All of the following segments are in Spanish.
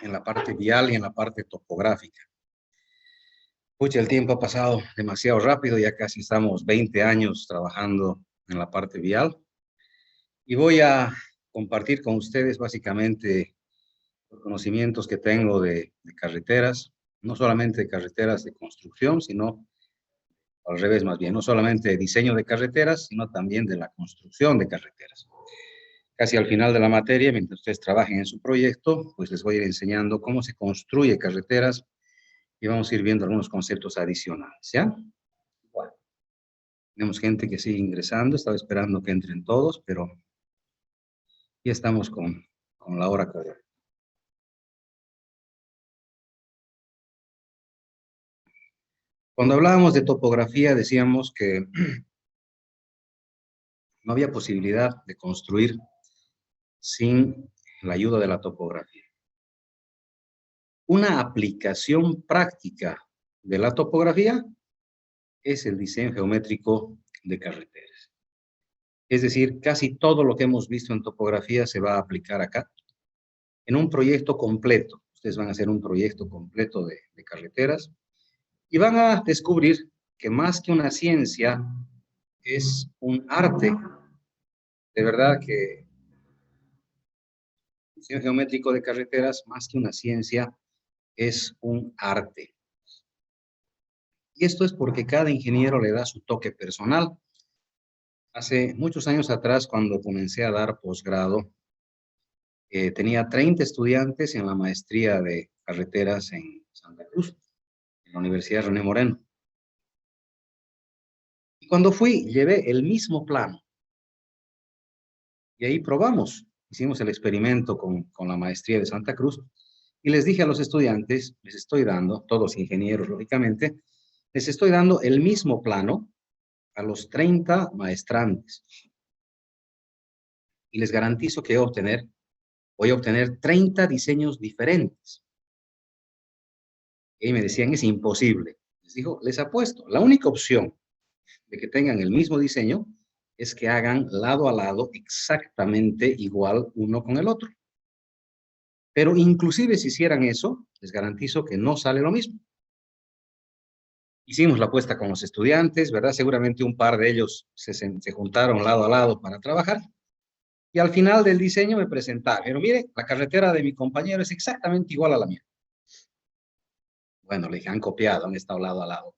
en la parte vial y en la parte topográfica. Pucha, el tiempo ha pasado demasiado rápido, ya casi estamos 20 años trabajando en la parte vial. Y voy a compartir con ustedes básicamente los conocimientos que tengo de carreteras, no solamente de carreteras de construcción, sino al revés más bien, no solamente de diseño de carreteras, sino también de la construcción de carreteras. Casi al final de la materia, mientras ustedes trabajen en su proyecto, pues les voy a ir enseñando cómo se construye carreteras y vamos a ir viendo algunos conceptos adicionales, ¿ya? Bueno, tenemos gente que sigue ingresando, estaba esperando que entren todos, pero ya estamos con la hora correcta. Cuando hablábamos de topografía, decíamos que no había posibilidad de construir sin la ayuda de la topografía. Una aplicación práctica de la topografía es el diseño geométrico de carreteras. Es decir, casi todo lo que hemos visto en topografía se va a aplicar acá en un proyecto completo. Ustedes van a hacer un proyecto completo de carreteras y van a descubrir que más que una ciencia es un arte. De verdad que el diseño geométrico de carreteras, más que una ciencia, es un arte. Y esto es porque cada ingeniero le da su toque personal. Hace muchos años atrás, cuando comencé a dar posgrado, tenía 30 estudiantes en la maestría de carreteras en Santa Cruz, en la Universidad René Moreno. Y cuando fui, llevé el mismo plano. Y ahí probamos. Hicimos el experimento con la maestría de Santa Cruz. Y les dije a los estudiantes, les estoy dando, todos ingenieros, lógicamente, les estoy dando el mismo plano a los 30 maestrantes. Y les garantizo que voy a obtener 30 diseños diferentes. Y me decían, es imposible. Les digo, les apuesto, la única opción de que tengan el mismo diseño es que hagan lado a lado exactamente igual uno con el otro. Pero inclusive si hicieran eso, les garantizo que no sale lo mismo. Hicimos la apuesta con los estudiantes, ¿verdad? Seguramente un par de ellos se juntaron lado a lado para trabajar. Y al final del diseño me presentaron, pero mire, la carretera de mi compañero es exactamente igual a la mía. Bueno, le dije, han copiado, han estado lado a lado.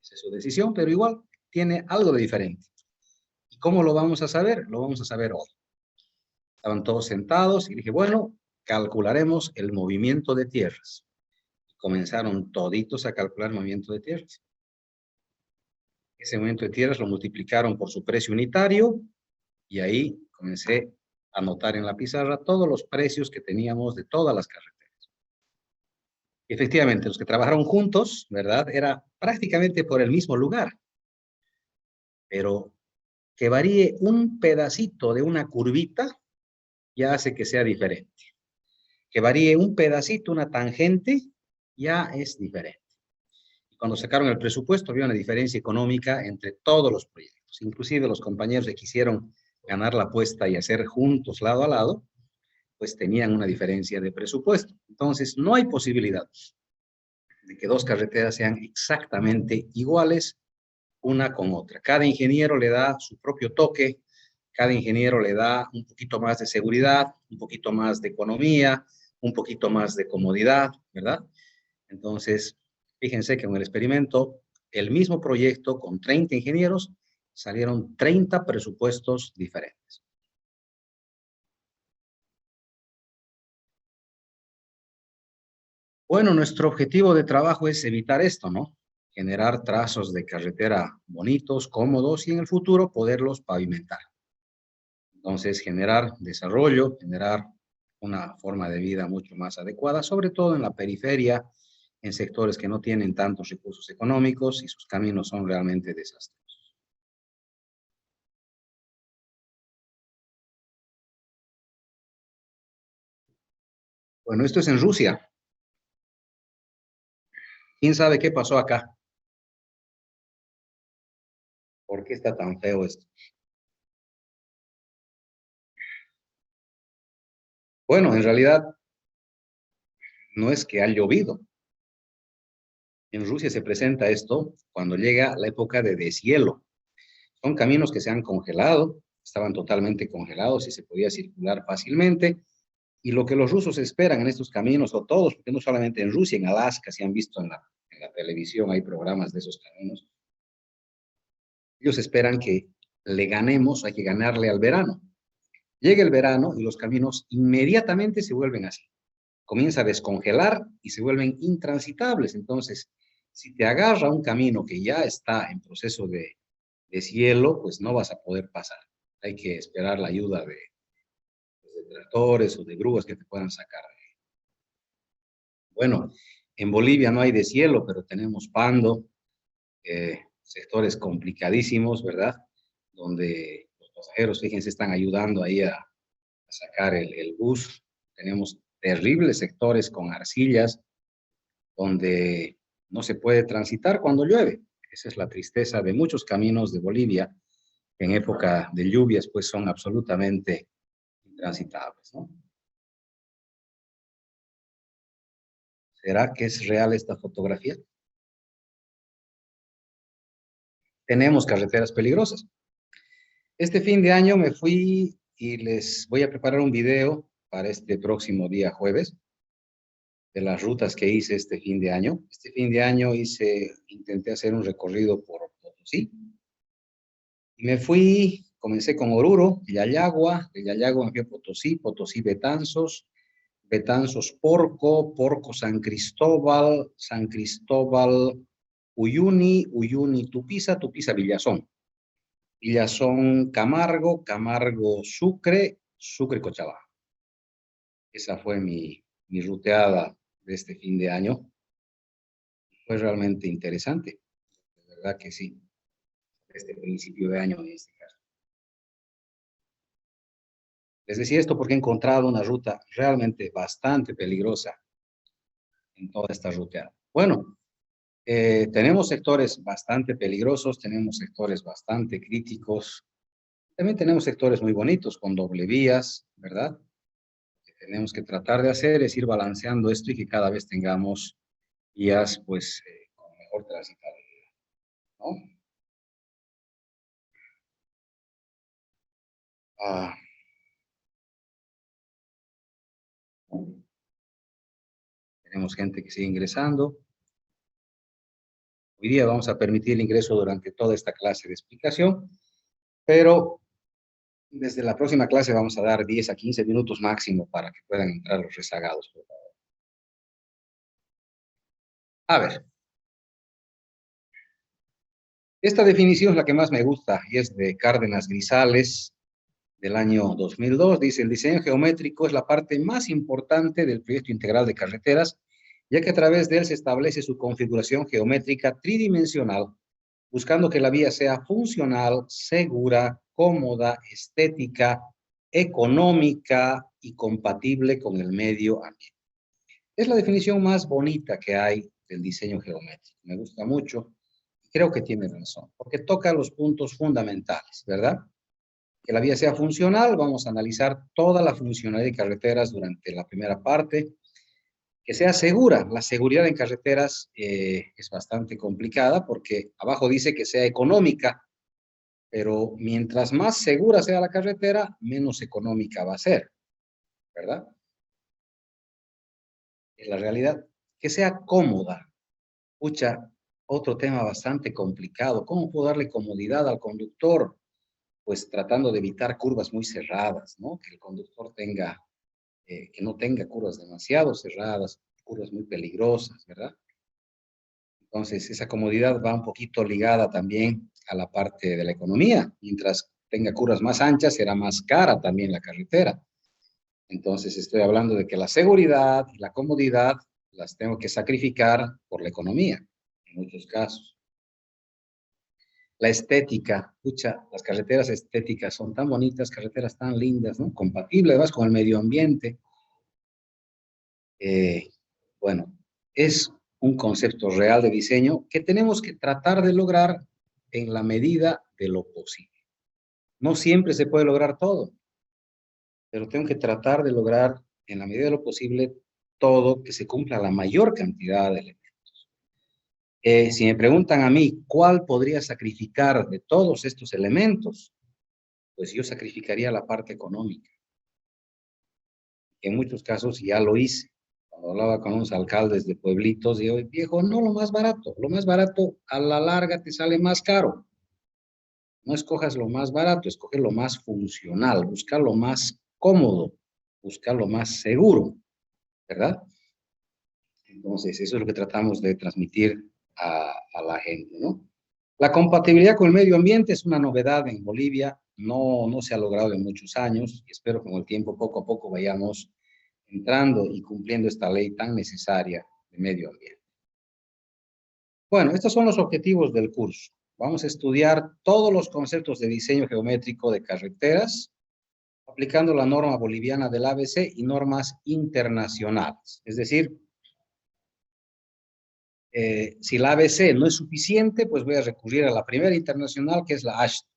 Esa es su decisión, pero igual tiene algo de diferente. ¿Y cómo lo vamos a saber? Lo vamos a saber hoy. Estaban todos sentados y dije, bueno, calcularemos el movimiento de tierras. Comenzaron toditos a calcular el movimiento de tierras. Ese movimiento de tierras lo multiplicaron por su precio unitario y ahí comencé a anotar en la pizarra todos los precios que teníamos de todas las carreteras. Y efectivamente, los que trabajaron juntos, ¿verdad? Era prácticamente por el mismo lugar. Pero que varíe un pedacito de una curvita ya hace que sea diferente. Que varíe un pedacito, una tangente, ya es diferente. Y cuando sacaron el presupuesto, había una diferencia económica entre todos los proyectos. Inclusive los compañeros que quisieron ganar la apuesta y hacer juntos lado a lado, pues tenían una diferencia de presupuesto. Entonces, no hay posibilidad de que dos carreteras sean exactamente iguales una con otra. Cada ingeniero le da su propio toque, cada ingeniero le da un poquito más de seguridad, un poquito más de economía, un poquito más de comodidad, ¿verdad? Entonces, fíjense que en el experimento, el mismo proyecto con 30 ingenieros, salieron 30 presupuestos diferentes. Bueno, nuestro objetivo de trabajo es evitar esto, ¿no? Generar trazos de carretera bonitos, cómodos y en el futuro poderlos pavimentar. Entonces, generar desarrollo, generar una forma de vida mucho más adecuada, sobre todo en la periferia, en sectores que no tienen tantos recursos económicos y sus caminos son realmente desastrosos. Bueno, esto es en Rusia. ¿Quién sabe qué pasó acá? ¿Por qué está tan feo esto? Bueno, en realidad no es que ha llovido. En Rusia se presenta esto cuando llega la época de deshielo. Son caminos que se han congelado, estaban totalmente congelados y se podía circular fácilmente. Y lo que los rusos esperan en estos caminos, o todos, porque no solamente en Rusia, en Alaska, si han visto en la televisión, hay programas de esos caminos, ellos esperan que le ganemos, hay que ganarle al verano. Llega el verano y los caminos inmediatamente se vuelven así. Comienza a descongelar y se vuelven intransitables. Entonces, si te agarra un camino que ya está en proceso de deshielo, pues no vas a poder pasar. Hay que esperar la ayuda de tractores o de grúas que te puedan sacar. Bueno, en Bolivia no hay deshielo, pero tenemos Pando, sectores complicadísimos, ¿verdad? Donde los pasajeros, fíjense, están ayudando ahí a sacar el bus. Tenemos terribles sectores con arcillas, donde no se puede transitar cuando llueve. Esa es la tristeza de muchos caminos de Bolivia, que en época de lluvias pues son absolutamente intransitables, ¿no? ¿Será que es real esta fotografía? Tenemos carreteras peligrosas. Este fin de año me fui y les voy a preparar un video para este próximo día jueves de las rutas que hice este fin de año. Este fin de año intenté hacer un recorrido por Potosí. Y me fui, comencé con Oruro, Yayagua, de Yayagua me fui a Potosí, Potosí Betanzos, Betanzos Porco, Porco San Cristóbal, San Cristóbal Uyuni, Uyuni Tupiza, Tupiza Villazón. Villazón Camargo, Camargo Sucre, Sucre Cochabamba. Esa fue mi ruteada de este fin de año. Fue realmente interesante, de verdad que sí, este principio de año en este caso. Les decía esto porque he encontrado una ruta realmente bastante peligrosa en toda esta ruteada. Bueno, tenemos sectores bastante peligrosos, tenemos sectores bastante críticos, también tenemos sectores muy bonitos con doble vías, ¿verdad? Lo que tenemos que tratar de hacer es ir balanceando esto y que cada vez tengamos vías pues con mejor transitabilidad, ¿no? Ah, tenemos gente que sigue ingresando. Hoy día vamos a permitir el ingreso durante toda esta clase de explicación, pero desde la próxima clase vamos a dar 10 a 15 minutos máximo para que puedan entrar los rezagados, por favor. A ver, esta definición es la que más me gusta y es de Cárdenas Grisales del año 2002. Dice, el diseño geométrico es la parte más importante del proyecto integral de carreteras, ya que a través de él se establece su configuración geométrica tridimensional, buscando que la vía sea funcional, segura, cómoda, estética, económica y compatible con el medio ambiente. Es la definición más bonita que hay del diseño geométrico. Me gusta mucho y creo que tiene razón, porque toca los puntos fundamentales, ¿verdad? Que la vía sea funcional, vamos a analizar toda la funcionalidad de carreteras durante la primera parte. Que sea segura. La seguridad en carreteras es bastante complicada porque abajo dice que sea económica, pero mientras más segura sea la carretera, menos económica va a ser, ¿verdad? En la realidad, que sea cómoda. Pucha, otro tema bastante complicado. ¿Cómo puedo darle comodidad al conductor? Pues tratando de evitar curvas muy cerradas, ¿no? Que el conductor tenga, que no tenga curvas demasiado cerradas, curvas muy peligrosas, ¿verdad? Entonces, esa comodidad va un poquito ligada también a la parte de la economía. Mientras tenga curvas más anchas, será más cara también la carretera. Entonces, estoy hablando de que la seguridad y la comodidad las tengo que sacrificar por la economía, en muchos casos. La estética, pucha, las carreteras estéticas son tan bonitas, carreteras tan lindas, ¿no? Compatibles, además, con el medio ambiente. Eh, bueno, es un concepto real de diseño que tenemos que tratar de lograr en la medida de lo posible. No siempre se puede lograr todo, pero tengo que tratar de lograr en la medida de lo posible todo, que se cumpla la mayor cantidad de elementos. Si me preguntan a mí, ¿cuál podría sacrificar de todos estos elementos? Pues yo sacrificaría la parte económica. En muchos casos ya lo hice. Cuando hablaba con unos alcaldes de pueblitos, digo, viejo, no lo más barato a la larga te sale más caro. No escojas lo más barato, escoge lo más funcional, busca lo más cómodo, busca lo más seguro, ¿verdad? Entonces, eso es lo que tratamos de transmitir a la gente, ¿no? La compatibilidad con el medio ambiente es una novedad en Bolivia, no se ha logrado en muchos años y espero que con el tiempo poco a poco vayamos entrando y cumpliendo esta ley tan necesaria de medio ambiente. Bueno, estos son los objetivos del curso. Vamos a estudiar todos los conceptos de diseño geométrico de carreteras, aplicando la norma boliviana del ABC y normas internacionales. Es decir, si la ABC no es suficiente, pues voy a recurrir a la primera internacional, que es la ASHTO,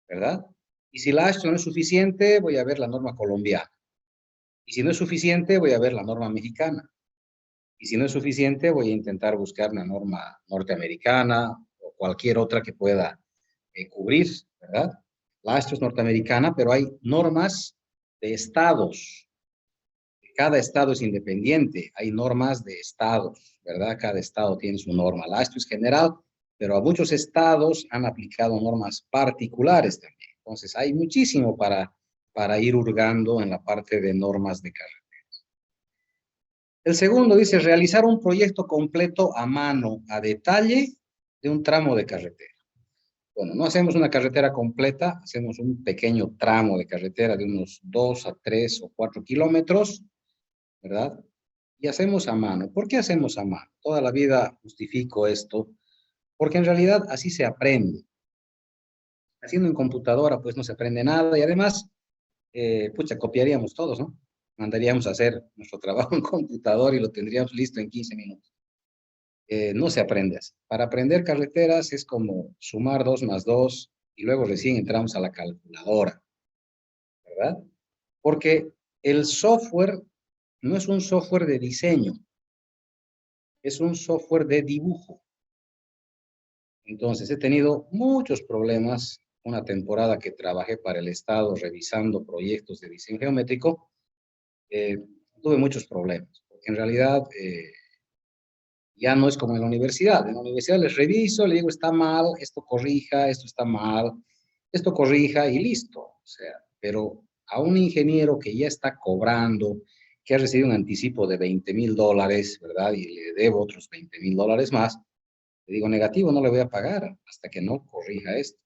¿verdad? Y si la ASHTO no es suficiente, voy a ver la norma colombiana. Y si no es suficiente, voy a ver la norma mexicana. Y si no es suficiente, voy a intentar buscar una norma norteamericana o cualquier otra que pueda cubrir, ¿verdad? La ASHTO es norteamericana, pero hay normas de estados. Cada estado es independiente, hay normas de estados, ¿verdad? Cada estado tiene su norma. La ASHTO es general, pero a muchos estados han aplicado normas particulares también. Entonces, hay muchísimo para ir hurgando en la parte de normas de carretera. El segundo dice, realizar un proyecto completo a mano, a detalle, de un tramo de carretera. Bueno, no hacemos una carretera completa, hacemos un pequeño tramo de carretera de unos 2 a 3 o 4 kilómetros, ¿verdad? Y hacemos a mano. ¿Por qué hacemos a mano? Toda la vida justifico esto, porque en realidad así se aprende. Haciendo en computadora, pues no se aprende nada y además, pucha, copiaríamos todos, ¿no? Mandaríamos a hacer nuestro trabajo en computador y lo tendríamos listo en 15 minutos. No se aprende así. Para aprender carreteras es como sumar 2 más 2 y luego recién entramos a la calculadora, ¿verdad? Porque el software no es un software de diseño, es un software de dibujo. Entonces, he tenido muchos problemas. Una temporada que trabajé para el Estado revisando proyectos de diseño geométrico, tuve muchos problemas. Porque en realidad, ya no es como en la universidad. En la universidad les reviso, le digo, está mal, esto corrija, esto está mal, esto corrija y listo. O sea, pero a un ingeniero que ya está cobrando, que ha recibido un anticipo de $20,000, ¿verdad? Y le debo otros $20,000 más, le digo, negativo, no le voy a pagar hasta que no corrija esto.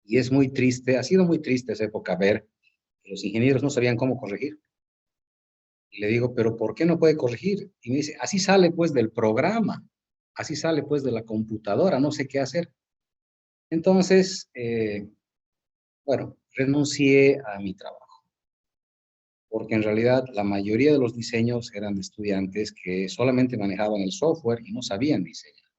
Y es muy triste, ha sido muy triste esa época ver que los ingenieros no sabían cómo corregir. Y le digo, pero ¿por qué no puede corregir? Y me dice, así sale pues del programa, así sale pues de la computadora, no sé qué hacer. Entonces, bueno, renuncié a mi trabajo, porque en realidad la mayoría de los diseños eran de estudiantes que solamente manejaban el software y no sabían diseñar.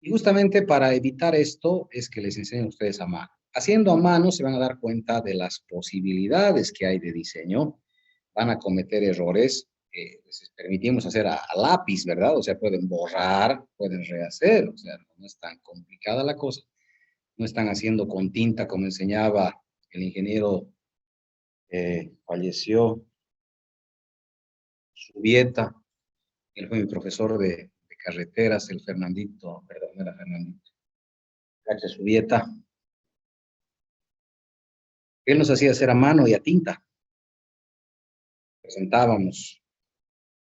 Y justamente para evitar esto es que les enseño a ustedes a mano. Haciendo a mano se van a dar cuenta de las posibilidades que hay de diseño. Van a cometer errores. Les permitimos hacer a lápiz, ¿verdad? O sea, pueden borrar, pueden rehacer. O sea, no es tan complicada la cosa. No están haciendo con tinta como enseñaba el ingeniero, falleció, Subieta. Él fue mi profesor de carreteras, el Fernandito, perdón, no era Fernandito. Cacha Subieta. Él nos hacía hacer a mano y a tinta. Presentábamos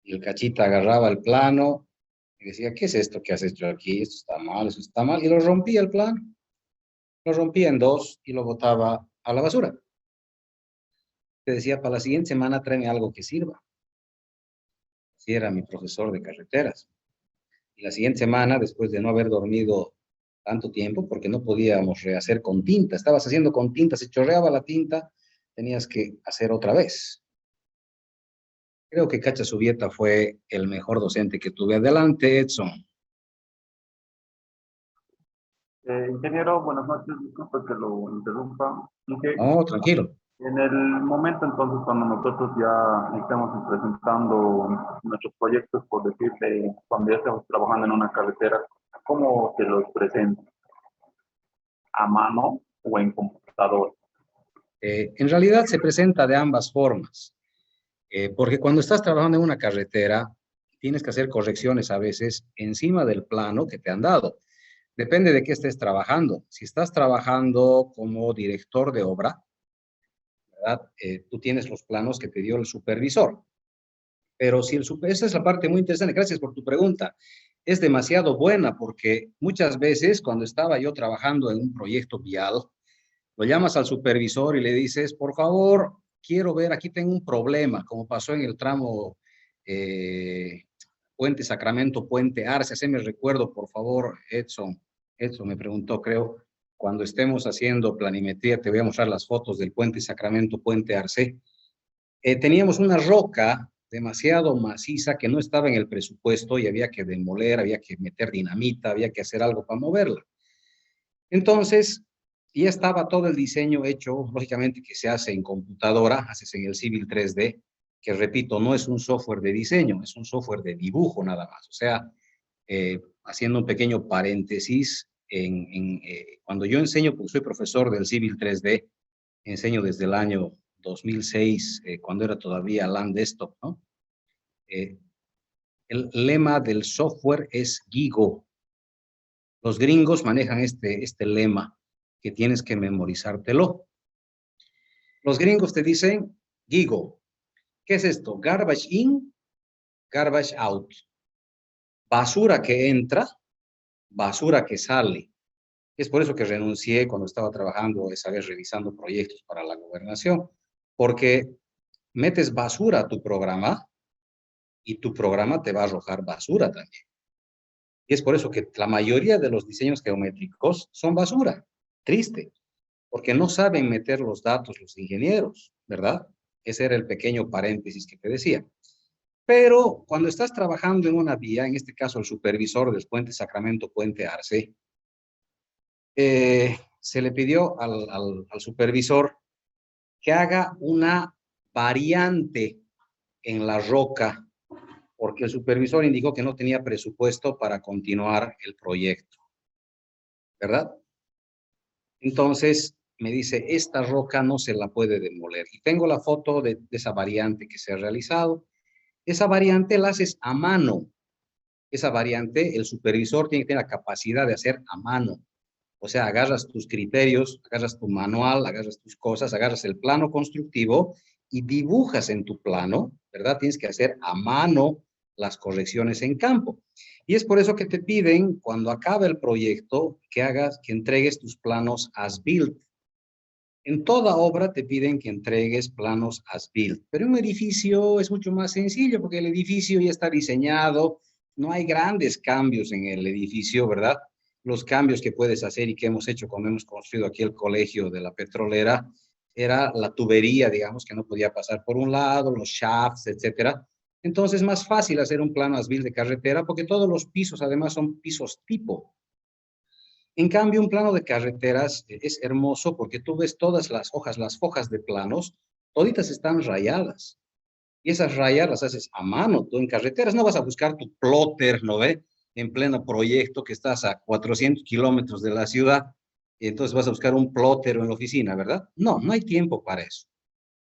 y el cachita agarraba el plano y decía, ¿qué es esto que has hecho aquí? Esto está mal, eso está mal. Y lo rompía el plano. Lo rompía en dos y lo botaba a la basura. Te decía, para la siguiente semana tráeme algo que sirva. Así era mi profesor de carreteras. Y la siguiente semana, después de no haber dormido tanto tiempo, porque no podíamos rehacer con tinta, estabas haciendo con tinta, se chorreaba la tinta, tenías que hacer otra vez. Creo que Cacha Subieta fue el mejor docente que tuve. Adelante, Edson. Ingeniero, buenas noches, disculpe que lo interrumpa. No, tranquilo. En el momento entonces cuando nosotros ya estamos presentando nuestros proyectos, por decirle, cuando ya estamos trabajando en una carretera, ¿cómo se los presenta? ¿A mano o en computador? En realidad se presenta de ambas formas, porque cuando estás trabajando en una carretera, tienes que hacer correcciones a veces encima del plano que te han dado. Depende de qué estés trabajando. Si estás trabajando como director de obra, ¿verdad? Tú tienes los planos que te dio el supervisor. Pero si esa es la parte muy interesante. Gracias por tu pregunta. Es demasiado buena porque muchas veces cuando estaba yo trabajando en un proyecto vial, lo llamas al supervisor y le dices, por favor, quiero ver, aquí tengo un problema, como pasó en el tramo eh, Puente Sacramento, Puente Arce. Haceme recuerdo, por favor, Edson. Edson me preguntó, creo, cuando estemos haciendo planimetría, te voy a mostrar las fotos del Puente Sacramento, Puente Arce. Teníamos una roca demasiado maciza que no estaba en el presupuesto y había que demoler, había que meter dinamita, había que hacer algo para moverla. Entonces, ya estaba todo el diseño hecho, lógicamente que se hace en computadora, haces en el Civil 3D, que repito, no es un software de diseño, es un software de dibujo nada más. O sea, haciendo un pequeño paréntesis, cuando yo enseño, porque soy profesor del Civil 3D, enseño desde el año 2006, cuando era todavía LAN Desktop, ¿no? El lema del software es GIGO. Los gringos manejan este lema que tienes que memorizártelo. Los gringos te dicen GIGO. ¿Qué es esto? Garbage in, garbage out. Basura que entra, basura que sale. Es por eso que renuncié cuando estaba trabajando esa vez revisando proyectos para la gobernación, porque metes basura a tu programa y tu programa te va a arrojar basura también. Y es por eso que la mayoría de los diseños geométricos son basura. Triste, porque no saben meter los datos los ingenieros, ¿verdad? Ese era el pequeño paréntesis que te decía. Pero cuando estás trabajando en una vía, en este caso el supervisor del Puente Sacramento, Puente Arce, se le pidió al supervisor que haga una variante en la roca, porque el supervisor indicó que no tenía presupuesto para continuar el proyecto, ¿verdad? Entonces me dice, esta roca no se la puede demoler. Y tengo la foto de esa variante que se ha realizado. Esa variante la haces a mano. Esa variante, el supervisor tiene que tener la capacidad de hacer a mano. O sea, agarras tus criterios, agarras tu manual, agarras tus cosas, agarras el plano constructivo y dibujas en tu plano, ¿verdad? Tienes que hacer a mano las correcciones en campo. Y es por eso que te piden, cuando acabe el proyecto, que entregues tus planos as-built. En toda obra te piden que entregues planos as-built, pero en un edificio es mucho más sencillo porque el edificio ya está diseñado, no hay grandes cambios en el edificio, ¿verdad? Los cambios que puedes hacer y que hemos hecho cuando hemos construido aquí el colegio de la petrolera, era la tubería, digamos, que no podía pasar por un lado, los shafts, etcétera. Entonces es más fácil hacer un plano as-built de carretera porque todos los pisos además son pisos tipo. En cambio, un plano de carreteras es hermoso porque tú ves todas las hojas de planos, toditas están rayadas. Y esas rayas las haces a mano. Tú en carreteras no vas a buscar tu plotter, ¿no ve? En pleno proyecto que estás a 400 kilómetros de la ciudad, y entonces vas a buscar un plotter en la oficina, ¿verdad? No, no hay tiempo para eso.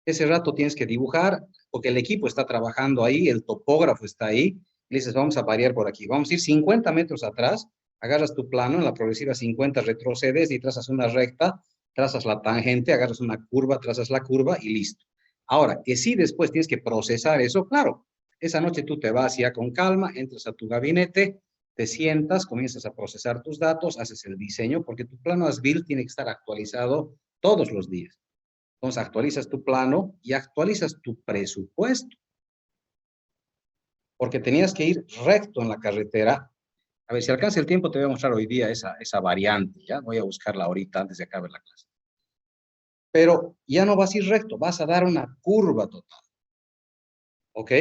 Ese rato tienes que dibujar, porque el equipo está trabajando ahí, el topógrafo está ahí, y dices, vamos a variar por aquí, vamos a ir 50 metros atrás, agarras tu plano, en la progresiva 50 retrocedes y trazas una recta, trazas la tangente, agarras una curva, trazas la curva y listo. Ahora, que si después tienes que procesar eso, claro, esa noche tú te vas ya con calma, entras a tu gabinete, te sientas, comienzas a procesar tus datos, haces el diseño, porque tu plano as-built tiene que estar actualizado todos los días. Entonces actualizas tu plano y actualizas tu presupuesto, porque tenías que ir recto en la carretera. A ver, si alcanza el tiempo, te voy a mostrar hoy día esa variante, ¿ya? Voy a buscarla ahorita antes de acabar la clase. Pero ya no vas a ir recto, vas a dar una curva total, ¿ok?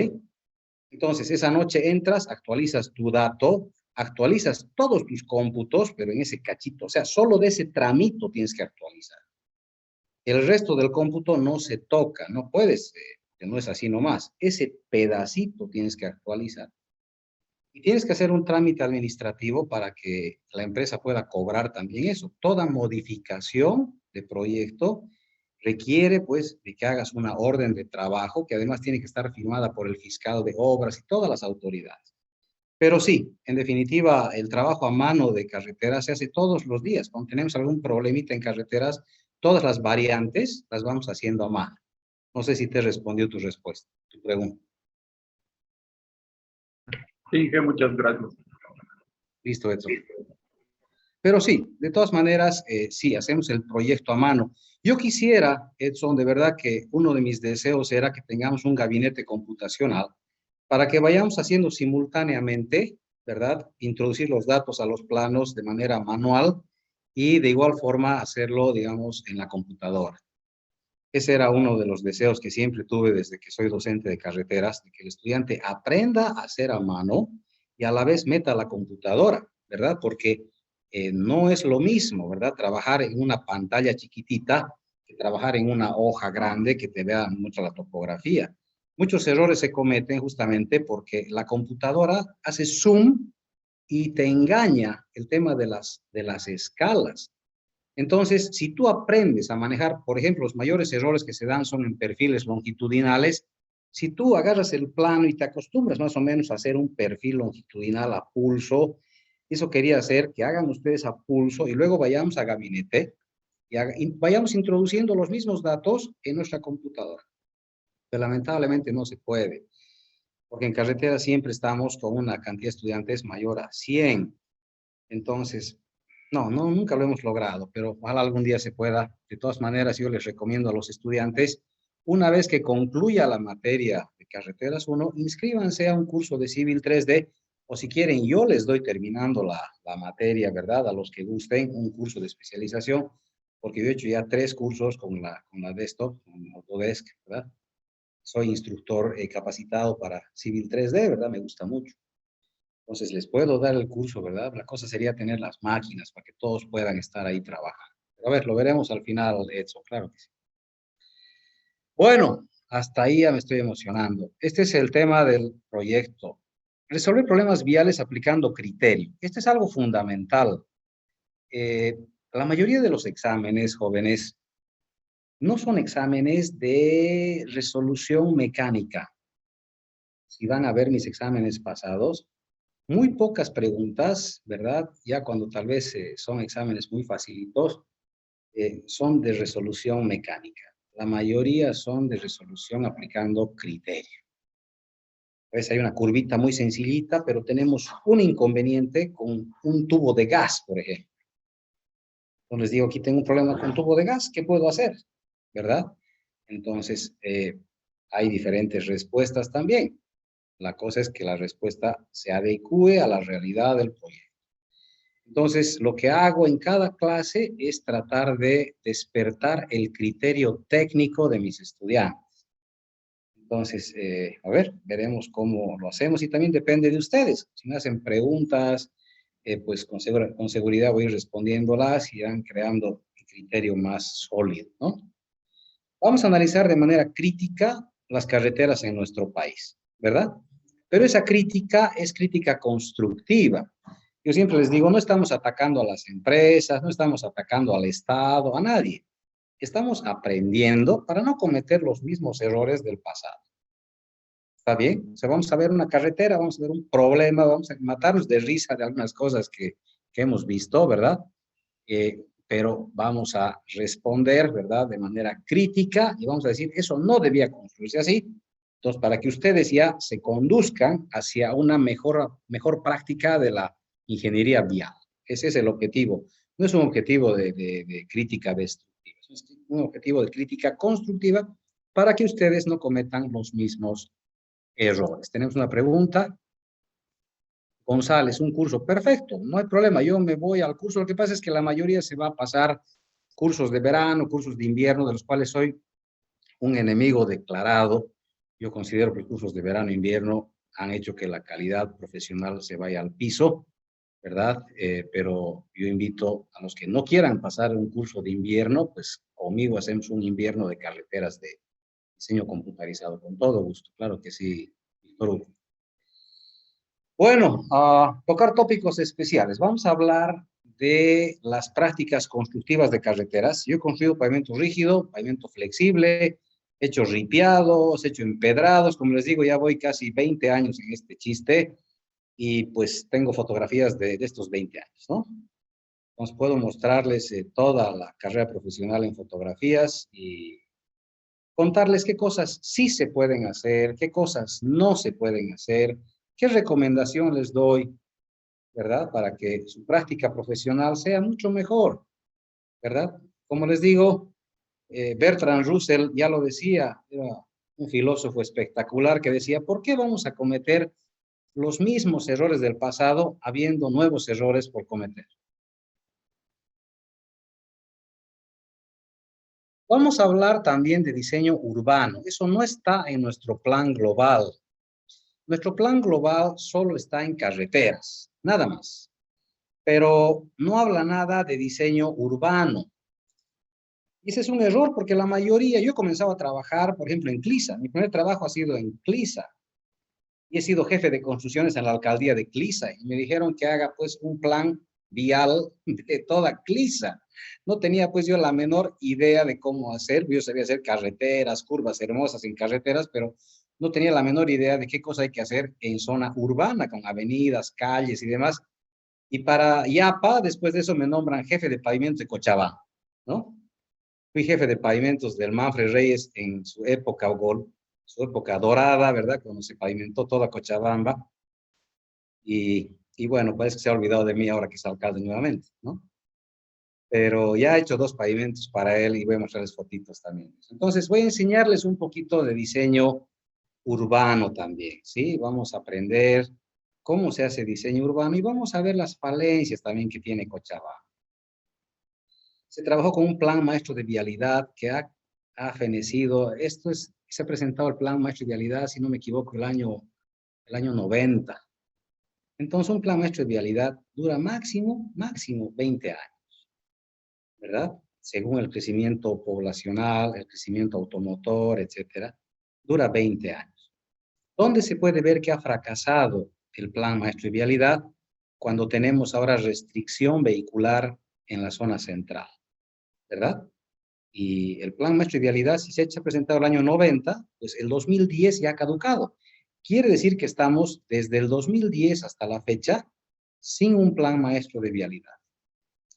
Entonces, esa noche entras, actualizas tu dato, actualizas todos tus cómputos, pero en ese cachito, o sea, solo de ese tramito tienes que actualizar. El resto del cómputo no se toca, no puedes, no es así nomás. Ese pedacito tienes que actualizar. Y tienes que hacer un trámite administrativo para que la empresa pueda cobrar también eso. Toda modificación de proyecto requiere, pues, de que hagas una orden de trabajo que además tiene que estar firmada por el fiscal de obras y todas las autoridades. Pero sí, en definitiva, el trabajo a mano de carreteras se hace todos los días. Cuando tenemos algún problemita en carreteras, todas las variantes las vamos haciendo a mano. No sé si te respondió tu respuesta, tu pregunta. Sí, que muchas gracias. Listo, Edson. Pero sí, de todas maneras, sí, hacemos el proyecto a mano. Yo quisiera, Edson, de verdad que uno de mis deseos era que tengamos un gabinete computacional para que vayamos haciendo simultáneamente, ¿verdad? Introducir los datos a los planos de manera manual y de igual forma hacerlo, digamos, en la computadora. Ese era uno de los deseos que siempre tuve desde que soy docente de carreteras, de que el estudiante aprenda a hacer a mano y a la vez meta la computadora, ¿verdad? Porque no es lo mismo, ¿verdad? Trabajar en una pantalla chiquitita que trabajar en una hoja grande que te vea mucho la topografía. Muchos errores se cometen justamente porque la computadora hace zoom y te engaña el tema de las escalas. Entonces, si tú aprendes a manejar, por ejemplo, los mayores errores que se dan son en perfiles longitudinales. Si tú agarras el plano y te acostumbras más o menos a hacer un perfil longitudinal a pulso, eso quería hacer que hagan ustedes a pulso y luego vayamos a gabinete y vayamos introduciendo los mismos datos en nuestra computadora. Pero lamentablemente no se puede, porque en carretera siempre estamos con una cantidad de estudiantes mayor a 100. Entonces, no, nunca lo hemos logrado, pero ojalá algún día se pueda. De todas maneras, yo les recomiendo a los estudiantes, una vez que concluya la materia de carreteras 1, inscríbanse a un curso de Civil 3D, o si quieren, yo les doy terminando la materia, ¿verdad? A los que gusten, un curso de especialización, porque yo he hecho ya 3 cursos con la Desktop, con Autodesk, ¿verdad? Soy instructor capacitado para Civil 3D, ¿verdad? Me gusta mucho. Entonces, les puedo dar el curso, ¿verdad? La cosa sería tener las máquinas para que todos puedan estar ahí trabajando. Pero a ver, lo veremos al final, Edson, claro que sí. Bueno, hasta ahí ya me estoy emocionando. Este es el tema del proyecto. Resolver problemas viales aplicando criterio. Este es algo fundamental. Eh, la mayoría de los exámenes, jóvenes, no son exámenes de resolución mecánica. Si van a ver mis exámenes pasados, muy pocas preguntas, ¿verdad? Ya cuando tal vez son exámenes muy facilitos, son de resolución mecánica. La mayoría son de resolución aplicando criterio. A veces hay una curvita muy sencillita, pero tenemos un inconveniente con un tubo de gas, por ejemplo. Entonces les digo, aquí tengo un problema con tubo de gas, ¿qué puedo hacer? ¿Verdad? Entonces, hay diferentes respuestas también. La cosa es que la respuesta se adecue a la realidad del proyecto. Entonces, lo que hago en cada clase es tratar de despertar el criterio técnico de mis estudiantes. Entonces, a ver, veremos cómo lo hacemos y también depende de ustedes. Si me hacen preguntas, pues con seguridad voy respondiéndolas y irán creando el criterio más sólido, ¿no? Vamos a analizar de manera crítica las carreteras en nuestro país, ¿verdad? Pero esa crítica es crítica constructiva. Yo siempre les digo, no estamos atacando a las empresas, no estamos atacando al Estado, a nadie. Estamos aprendiendo para no cometer los mismos errores del pasado. ¿Está bien? O sea, vamos a ver una carretera, vamos a ver un problema, vamos a matarnos de risa de algunas cosas que hemos visto, ¿verdad? Pero vamos a responder, ¿verdad? De manera crítica y vamos a decir, eso no debía construirse así. Entonces, para que ustedes ya se conduzcan hacia una mejor práctica de la ingeniería vial. Ese es el objetivo. No es un objetivo de crítica destructiva, es un objetivo de crítica constructiva para que ustedes no cometan los mismos errores. Tenemos una pregunta. González, un curso. Perfecto, no hay problema. Yo me voy al curso. Lo que pasa es que la mayoría se va a pasar cursos de verano, cursos de invierno, de los cuales soy un enemigo declarado. Yo considero que los cursos de verano e invierno han hecho que la calidad profesional se vaya al piso, ¿verdad? Pero yo invito a los que no quieran pasar un curso de invierno, pues conmigo hacemos un invierno de carreteras de diseño computarizado, con todo gusto, claro que sí, Víctor Hugo. Bueno, tocar tópicos especiales. Vamos a hablar de las prácticas constructivas de carreteras. Yo he construido pavimento rígido, pavimento flexible, he hecho ripiados, he hecho empedrados. Como les digo, ya voy casi 20 años en este chiste y pues tengo fotografías de estos 20 años, ¿no? Entonces puedo mostrarles toda la carrera profesional en fotografías y contarles qué cosas sí se pueden hacer, qué cosas no se pueden hacer, qué recomendación les doy, ¿verdad? Para que su práctica profesional sea mucho mejor, ¿verdad? Como les digo, Bertrand Russell ya lo decía, era un filósofo espectacular que decía, ¿por qué vamos a cometer los mismos errores del pasado habiendo nuevos errores por cometer? Vamos a hablar también de diseño urbano. Eso no está en nuestro plan global. Nuestro plan global solo está en carreteras, nada más. Pero no habla nada de diseño urbano. Y ese es un error porque la mayoría, yo he comenzado a trabajar, por ejemplo, en Clisa. Mi primer trabajo ha sido en Clisa. Y he sido jefe de construcciones en la alcaldía de Clisa. Y me dijeron que haga pues un plan vial de toda Clisa. No tenía pues yo la menor idea de cómo hacer. Yo sabía hacer carreteras, curvas hermosas en carreteras, pero no tenía la menor idea de qué cosa hay que hacer en zona urbana, con avenidas, calles y demás. Y para Yapa, después de eso me nombran jefe de pavimentos de Cochabamba, ¿no? Fui jefe de pavimentos del Manfred Reyes en su época, su época dorada, ¿verdad? Cuando se pavimentó toda Cochabamba. Y bueno, parece que se ha olvidado de mí ahora que es alcalde nuevamente, ¿no? Pero ya he hecho 2 pavimentos para él y voy a mostrarles fotitos también. Entonces voy a enseñarles un poquito de diseño urbano también, ¿sí? Vamos a aprender cómo se hace diseño urbano y vamos a ver las falencias también que tiene Cochabamba. Se trabajó con un plan maestro de vialidad que ha fenecido. Se ha presentado el plan maestro de vialidad, si no me equivoco, el año 90. Entonces, un plan maestro de vialidad dura máximo 20 años, ¿verdad? Según el crecimiento poblacional, el crecimiento automotor, etcétera, dura 20 años. ¿Dónde se puede ver que ha fracasado el plan maestro de vialidad? Cuando tenemos ahora restricción vehicular en la zona central, ¿verdad? Y el plan maestro de vialidad, si se ha presentado el año 90, pues el 2010 ya ha caducado. Quiere decir que estamos desde el 2010 hasta la fecha sin un plan maestro de vialidad.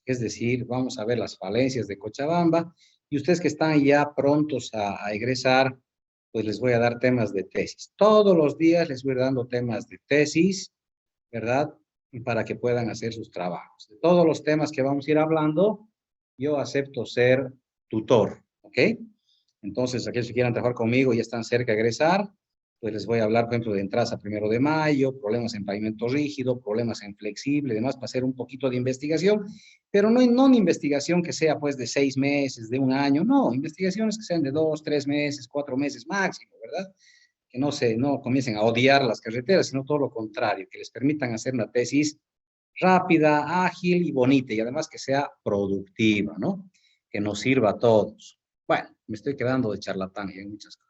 Es decir, vamos a ver las falencias de Cochabamba y ustedes que están ya prontos a egresar, pues les voy a dar temas de tesis. Todos los días les voy dando temas de tesis, ¿verdad? Y para que puedan hacer sus trabajos. De todos los temas que vamos a ir hablando, yo acepto ser tutor, ¿ok? Entonces, aquellos que quieran trabajar conmigo y están cerca de egresar, pues les voy a hablar, por ejemplo, de entradas a 1 de mayo, problemas en pavimento rígido, problemas en flexible, demás, para hacer un poquito de investigación, pero no una investigación que sea pues de 6 meses, de un año, no, investigaciones que sean de 2, 3 meses, 4 meses máximo, ¿verdad? Que no comiencen a odiar las carreteras, sino todo lo contrario, que les permitan hacer una tesis rápida, ágil y bonita, y además que sea productiva, ¿no? Que nos sirva a todos. Bueno, me estoy quedando de charlatán y hay muchas cosas.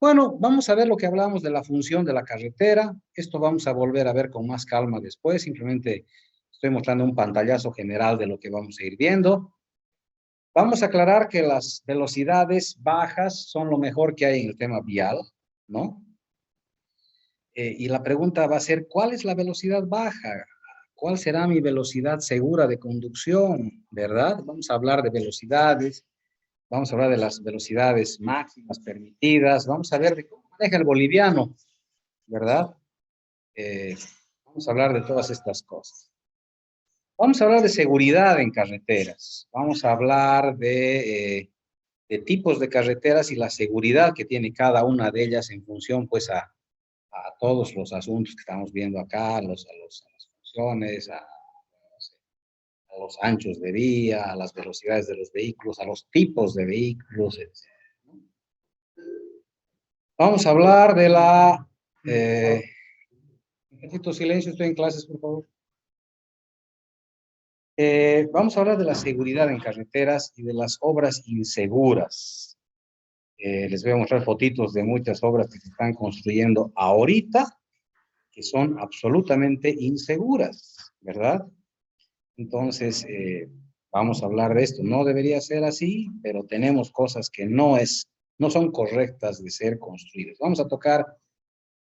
Bueno, vamos a ver lo que hablamos de la función de la carretera. Esto vamos a volver a ver con más calma después. Simplemente estoy mostrando un pantallazo general de lo que vamos a ir viendo. Vamos a aclarar que las velocidades bajas son lo mejor que hay en el tema vial, ¿no? Y la pregunta va a ser, ¿cuál es la velocidad baja? ¿Cuál será mi velocidad segura de conducción? ¿Verdad? Vamos a hablar de velocidades, vamos a hablar de las velocidades máximas permitidas, vamos a ver de cómo maneja el boliviano, ¿verdad? Vamos a hablar de todas estas cosas. Vamos a hablar de seguridad en carreteras, vamos a hablar de tipos de carreteras y la seguridad que tiene cada una de ellas en función, pues, a todos los asuntos que estamos viendo acá, a las funciones, no sé, a los anchos de vía, a las velocidades de los vehículos, a los tipos de vehículos, etc. Vamos a hablar de la... un poquito silencio, estoy en clases, por favor. Vamos a hablar de la seguridad en carreteras y de las obras inseguras. Les voy a mostrar fotitos de muchas obras que se están construyendo ahorita, que son absolutamente inseguras, ¿verdad? Entonces, vamos a hablar de esto. No debería ser así, pero tenemos cosas que no son correctas de ser construidas. Vamos a tocar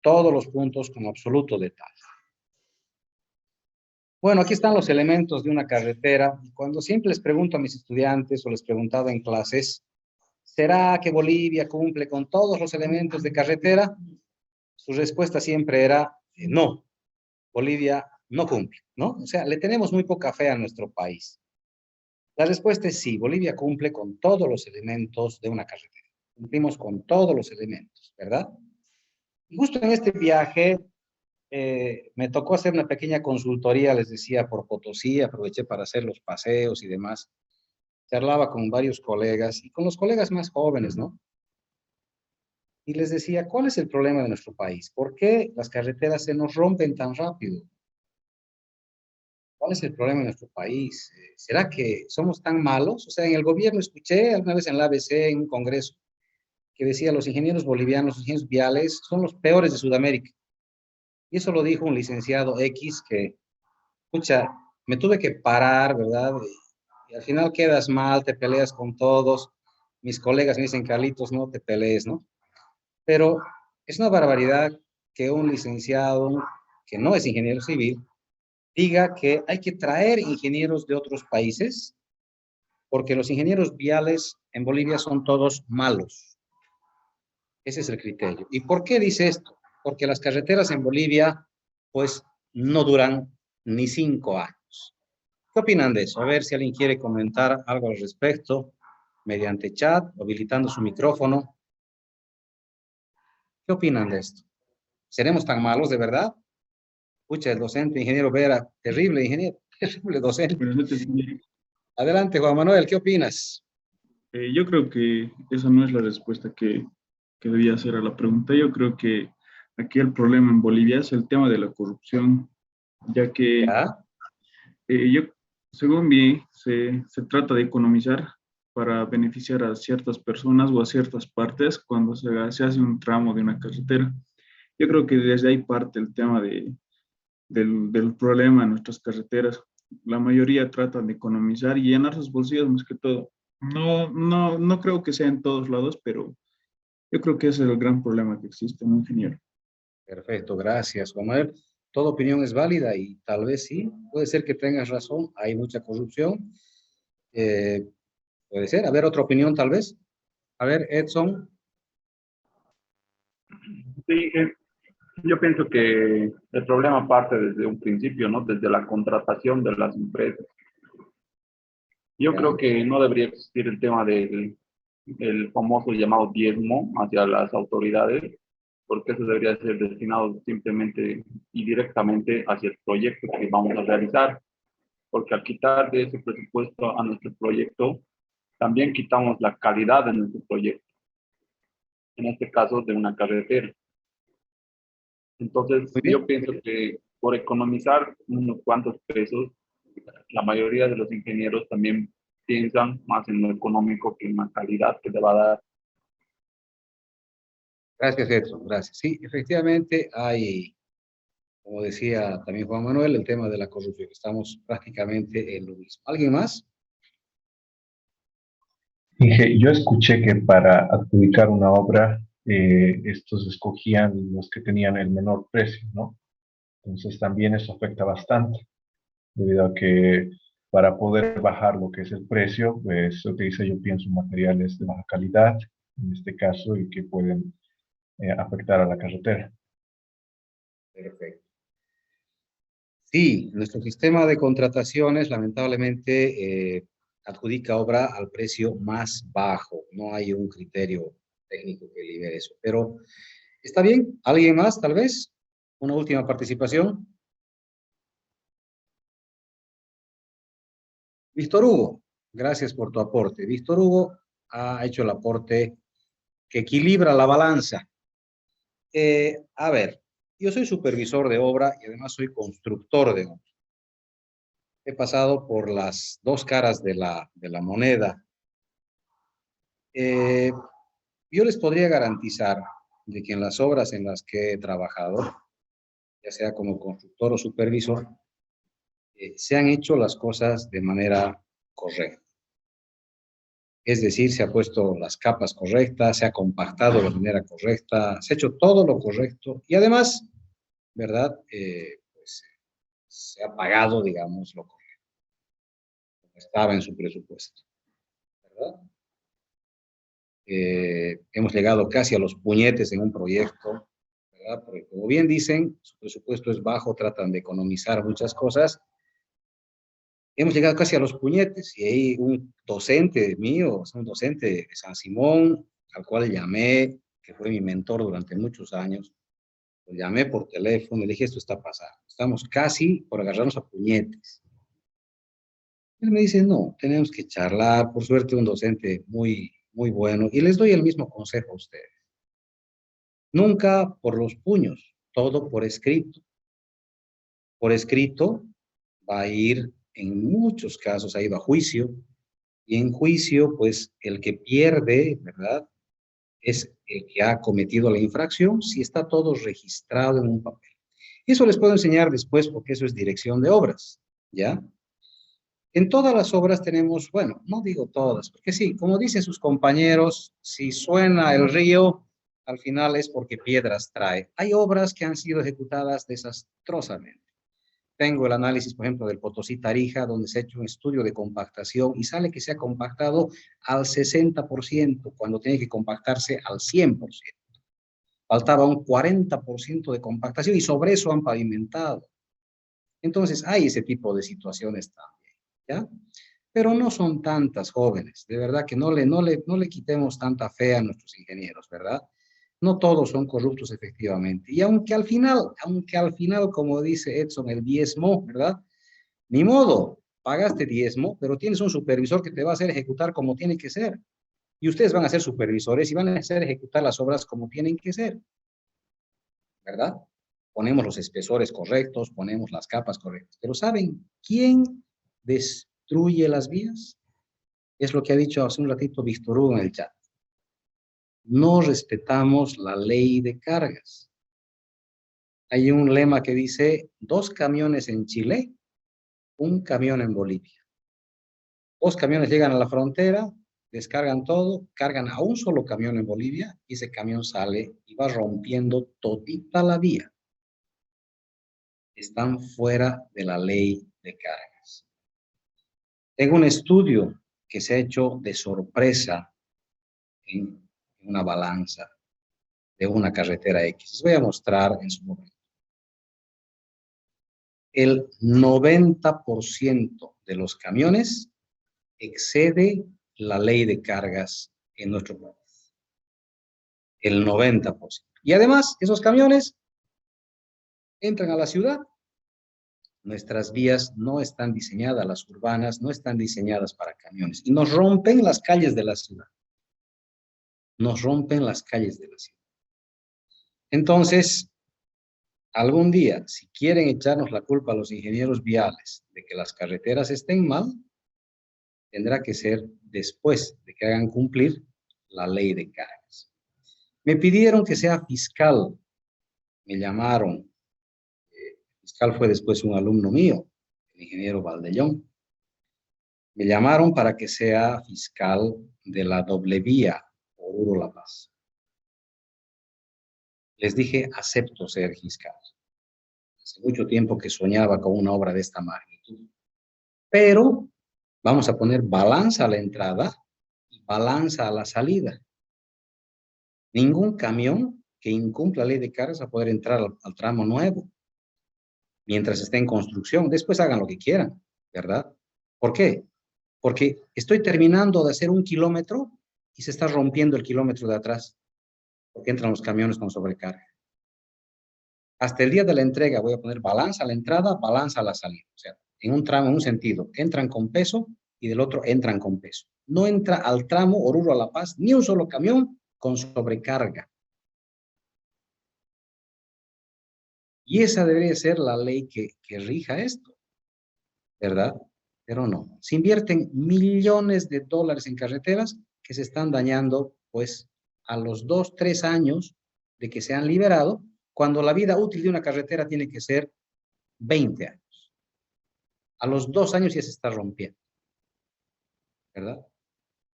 todos los puntos con absoluto detalle. Bueno, aquí están los elementos de una carretera. Cuando siempre les pregunto a mis estudiantes o les preguntaba en clases, ¿será que Bolivia cumple con todos los elementos de carretera? Su respuesta siempre era no. Bolivia no cumple, ¿no? O sea, le tenemos muy poca fe a nuestro país. La respuesta es sí, Bolivia cumple con todos los elementos de una carretera. Cumplimos con todos los elementos, ¿verdad? Y justo en este viaje me tocó hacer una pequeña consultoría, les decía, por Potosí, aproveché para hacer los paseos y demás. Charlaba con varios colegas y con los colegas más jóvenes, ¿no? Y les decía, ¿cuál es el problema de nuestro país? ¿Por qué las carreteras se nos rompen tan rápido? ¿Cuál es el problema de nuestro país? ¿Será que somos tan malos? O sea, en el gobierno escuché alguna vez en la ABC, en un congreso, que decía los ingenieros bolivianos, los ingenieros viales, son los peores de Sudamérica. Y eso lo dijo un licenciado X que, escucha, me tuve que parar, ¿verdad? Y al final quedas mal, te peleas con todos. Mis colegas me dicen, Carlitos, no te pelees, ¿no? Pero es una barbaridad que un licenciado que no es ingeniero civil diga que hay que traer ingenieros de otros países porque los ingenieros viales en Bolivia son todos malos. Ese es el criterio. ¿Y por qué dice esto? Porque las carreteras en Bolivia, pues, no duran ni 5 años. ¿Qué opinan de eso? A ver si alguien quiere comentar algo al respecto mediante chat, habilitando su micrófono. ¿Qué opinan de esto? ¿Seremos tan malos de verdad? Escucha, el docente, ingeniero Vera, terrible ingeniero, terrible docente. Buenas noches, Miguel. Adelante, Juan Manuel, ¿qué opinas? Yo creo que esa no es la respuesta que debía hacer a la pregunta. Yo creo que aquí el problema en Bolivia es el tema de la corrupción, ya que ¿Ya? yo, según vi, se trata de economizar para beneficiar a ciertas personas o a ciertas partes cuando se hace un tramo de una carretera. Yo creo que desde ahí parte el tema del problema en nuestras carreteras. La mayoría tratan de economizar y llenar sus bolsillos más que todo. No creo que sea en todos lados, pero yo creo que ese es el gran problema que existe en un ingeniero. Perfecto, gracias, Juan Manuel. Toda opinión es válida y tal vez sí, puede ser que tengas razón, hay mucha corrupción. Eh, Puede ser. A ver, otra opinión tal vez. A ver, Edson. Sí, yo pienso que el problema parte desde un principio, ¿no? Desde la contratación de las empresas. Yo Ya. creo que no debería existir el tema del el famoso llamado diezmo hacia las autoridades, porque eso debería ser destinado simplemente y directamente hacia el proyecto que vamos a realizar, porque al quitar de ese presupuesto a nuestro proyecto, también quitamos la calidad de nuestro proyecto, en este caso de una carretera. Entonces, Muy yo bien. pienso que por economizar unos cuantos pesos, la mayoría de los ingenieros también piensan más en lo económico que en la calidad que le va a dar. Gracias, Edson. Gracias. Sí, efectivamente hay, como decía también Juan Manuel, el tema de la corrupción. Estamos prácticamente en lo mismo. ¿Alguien más? Dije, yo escuché que para adjudicar una obra, estos escogían los que tenían el menor precio, ¿no? Entonces también eso afecta bastante, debido a que para poder bajar lo que es el precio, pues se utiliza, yo pienso, materiales de baja calidad, en este caso, y que pueden afectar a la carretera. Perfecto. Sí, nuestro sistema de contrataciones lamentablemente adjudica obra al precio más bajo. No hay un criterio técnico que libere eso. Pero está bien. ¿Alguien más, tal vez? Una última participación. Víctor Hugo, gracias por tu aporte. Víctor Hugo ha hecho el aporte que equilibra la balanza. A ver, yo soy supervisor de obra y además soy constructor de obra. he pasado por las dos caras de la moneda. Yo les podría garantizar de que en las obras en las que he trabajado, ya sea como constructor o supervisor, se han hecho las cosas de manera correcta. Es decir, se ha puesto las capas correctas, se ha compactado de manera correcta, se ha hecho todo lo correcto y además, ¿verdad? Pues, se ha pagado, digamos, lo correcto, como estaba en su presupuesto, ¿verdad? Hemos llegado casi a los puñetes en un proyecto, ¿verdad? Porque como bien dicen, su presupuesto es bajo, tratan de economizar muchas cosas. Hemos llegado casi a los puñetes y hay un docente mío, un docente de San Simón, al cual llamé, que fue mi mentor durante muchos años. Lo llamé por teléfono y le dije, esto está pasando. Estamos casi por agarrarnos a puñetes. Él me dice, no, tenemos que charlar. Por suerte, un docente muy, muy bueno. Y les doy el mismo consejo a ustedes. Nunca por los puños, todo por escrito. Por escrito va a ir, en muchos casos ha ido a juicio, y en juicio, pues el que pierde, ¿verdad? Es el que ha cometido la infracción si está todo registrado en un papel. Eso les puedo enseñar después porque eso es dirección de obras, ¿ya? En todas las obras tenemos, bueno, no digo todas, porque sí, como dicen sus compañeros, si suena el río, al final es porque piedras trae. Hay obras que han sido ejecutadas desastrosamente. Tengo el análisis, por ejemplo, del Potosí Tarija, donde se ha hecho un estudio de compactación y sale que se ha compactado al 60% cuando tiene que compactarse al 100%. Faltaba un 40% de compactación y sobre eso han pavimentado. Entonces, hay ese tipo de situaciones también, ¿ya? Pero no son tantas jóvenes, de verdad que no le quitemos tanta fe a nuestros ingenieros, ¿verdad? No todos son corruptos efectivamente. Y aunque al final, como dice Edson, el diezmo, ¿verdad? Ni modo, pagaste diezmo, pero tienes un supervisor que te va a hacer ejecutar como tiene que ser. Y ustedes van a ser supervisores y van a hacer ejecutar las obras como tienen que ser, ¿verdad? Ponemos los espesores correctos, ponemos las capas correctas. Pero ¿saben quién destruye las vías? Es lo que ha dicho hace un ratito Víctor Hugo en el chat. No respetamos la ley de cargas. Hay un lema que dice, 2 camiones en Chile, 1 camión en Bolivia. 2 camiones llegan a la frontera, descargan todo, cargan a un solo camión en Bolivia y ese camión sale y va rompiendo todita la vía. Están fuera de la ley de cargas. Tengo un estudio que se ha hecho de sorpresa en una balanza de una carretera X. Les voy a mostrar en su momento. El 90% de los camiones excede la ley de cargas en nuestro país. El 90%. Y además, esos camiones entran a la ciudad. Nuestras vías no están diseñadas, las urbanas no están diseñadas para camiones. Y nos rompen las calles de la ciudad. Nos rompen las calles de la ciudad. Entonces, algún día, si quieren echarnos la culpa a los ingenieros viales de que las carreteras estén mal, tendrá que ser después de que hagan cumplir la ley de cargas. Me pidieron que sea fiscal. Me llamaron. Fiscal fue después un alumno mío, el ingeniero Valdellón. Me llamaron para que sea fiscal de la doble vía Oruro-La Paz. Les dije, acepto ser fiscal. Hace mucho tiempo que soñaba con una obra de esta magnitud. Pero vamos a poner balanza a la entrada y balanza a la salida. Ningún camión que incumpla la ley de cargas va a poder entrar al tramo nuevo mientras esté en construcción. Después hagan lo que quieran, ¿verdad? ¿Por qué? Porque estoy terminando de hacer 1 kilómetro y se está rompiendo el kilómetro de atrás porque entran los camiones con sobrecarga. Hasta el día de la entrega voy a poner balanza a la entrada, balanza a la salida. O sea, en un tramo, en un sentido, entran con peso y del otro entran con peso. No entra al tramo Oruro a La Paz ni un solo camión con sobrecarga. Y esa debería ser la ley que rija esto. ¿verdad? Pero no. Se invierten millones de dólares en carreteras que se están dañando, pues, a los 2, 3 años de que se han liberado, cuando la vida útil de una carretera tiene que ser 20 años. A los 2 años ya se está rompiendo, ¿verdad?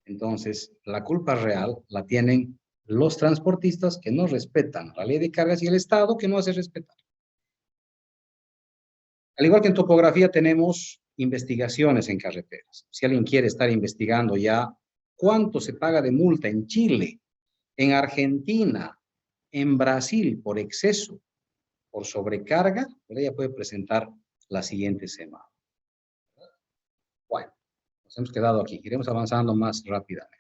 Entonces, la culpa real la tienen los transportistas que no respetan la ley de cargas y el Estado que no hace respetar. Al igual que en topografía tenemos investigaciones en carreteras. Si alguien quiere estar investigando ya cuánto se paga de multa en Chile, en Argentina, en Brasil por exceso, por sobrecarga, ella puede presentar la siguiente semana. Bueno, nos hemos quedado aquí. Iremos avanzando más rápidamente.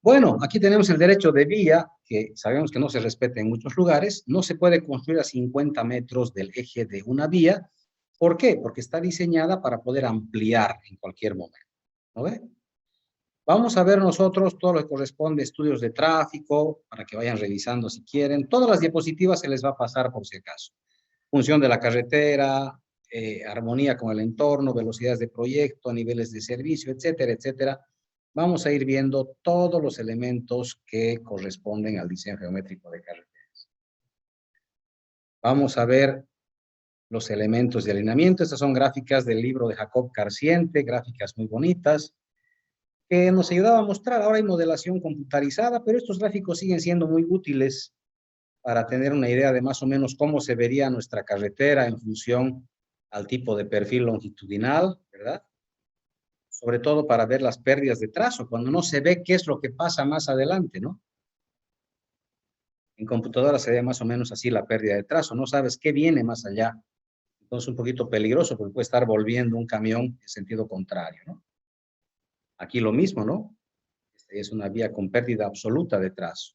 Bueno, aquí tenemos el derecho de vía, que sabemos que no se respeta en muchos lugares. No se puede construir a 50 metros del eje de una vía. ¿Por qué? Porque está diseñada para poder ampliar en cualquier momento. ¿No ve? Vamos a ver nosotros todo lo que corresponde a estudios de tráfico, para que vayan revisando si quieren. Todas las diapositivas se les va a pasar por si acaso. Función de la carretera, armonía con el entorno, velocidades de proyecto, niveles de servicio, etcétera, etcétera. Vamos a ir viendo todos los elementos que corresponden al diseño geométrico de carreteras. Vamos a ver los elementos de alineamiento. Estas son gráficas del libro de Jacob Carsiente, gráficas muy bonitas, que nos ayudaba a mostrar. Ahora hay modelación computarizada, pero estos gráficos siguen siendo muy útiles para tener una idea de más o menos cómo se vería nuestra carretera en función al tipo de perfil longitudinal, ¿verdad? Sobre todo para ver las pérdidas de trazo, cuando no se ve qué es lo que pasa más adelante, ¿no? En computadora se ve más o menos así la pérdida de trazo, no sabes qué viene más allá. Entonces un poquito peligroso porque puede estar volviendo un camión en sentido contrario, ¿no? Aquí lo mismo, ¿no? Esta es una vía con pérdida absoluta de trazo.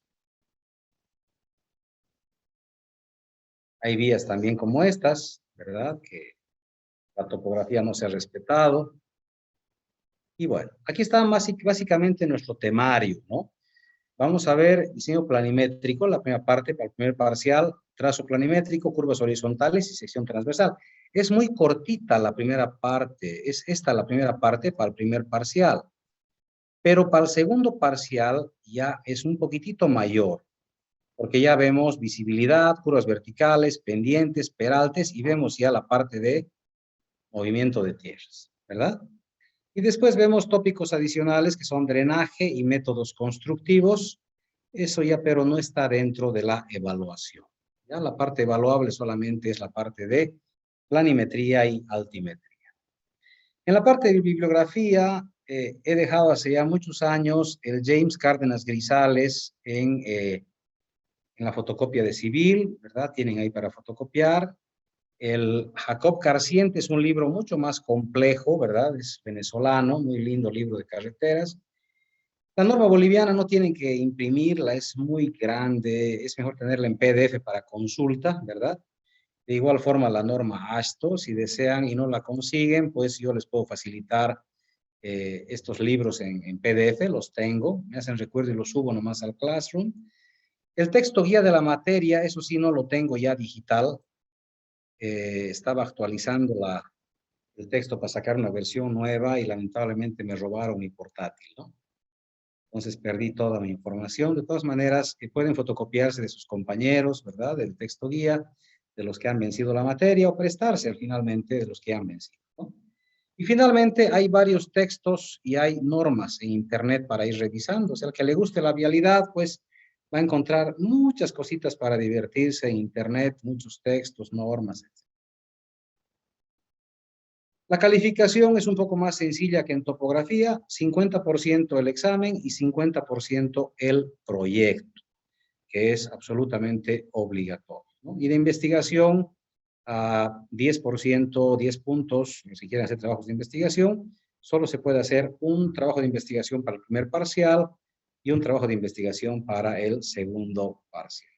Hay vías también como estas, ¿verdad? Que la topografía no se ha respetado. Y bueno, aquí está básicamente nuestro temario, ¿no? Vamos a ver diseño planimétrico, la primera parte, para el primer parcial, trazo planimétrico, curvas horizontales y sección transversal. Es muy cortita la primera parte, es esta la primera parte para el primer parcial. Pero para el segundo parcial ya es un poquitito mayor, porque ya vemos visibilidad, curvas verticales, pendientes, peraltes, y vemos ya la parte de movimiento de tierras, ¿verdad? Y después vemos tópicos adicionales que son drenaje y métodos constructivos. Eso ya, pero no está dentro de la evaluación. Ya la parte evaluable solamente es la parte de planimetría y altimetría. En la parte de bibliografía, he dejado hace ya muchos años el James Cárdenas Grisales en la fotocopia de civil, ¿verdad? Tienen ahí para fotocopiar. El Jacob Carsiente es un libro mucho más complejo, ¿verdad? Es venezolano, muy lindo libro de carreteras. La norma boliviana no tienen que imprimirla, es muy grande, es mejor tenerla en PDF para consulta, ¿verdad? De igual forma la norma ASTO, si desean y no la consiguen, pues yo les puedo facilitar estos libros en PDF, los tengo, me hacen recuerdo y los subo nomás al Classroom. El texto guía de la materia, eso sí no lo tengo ya digital, estaba actualizando el texto para sacar una versión nueva y lamentablemente me robaron mi portátil, ¿no? Entonces perdí toda mi información. De todas maneras, pueden fotocopiarse de sus compañeros, ¿verdad? Del texto guía, de los que han vencido la materia o prestarse finalmente de los que han vencido, ¿no? Y finalmente hay varios textos y hay normas en internet para ir revisando. O sea, al que le guste la vialidad, pues va a encontrar muchas cositas para divertirse en internet, muchos textos, normas, etc. La calificación es un poco más sencilla que en topografía, 50% el examen y 50% el proyecto, que es absolutamente obligatorio, ¿no? Y de investigación, a 10%, 10 puntos, si quieren hacer trabajos de investigación, solo se puede hacer un trabajo de investigación para el primer parcial y un trabajo de investigación para el segundo parcial.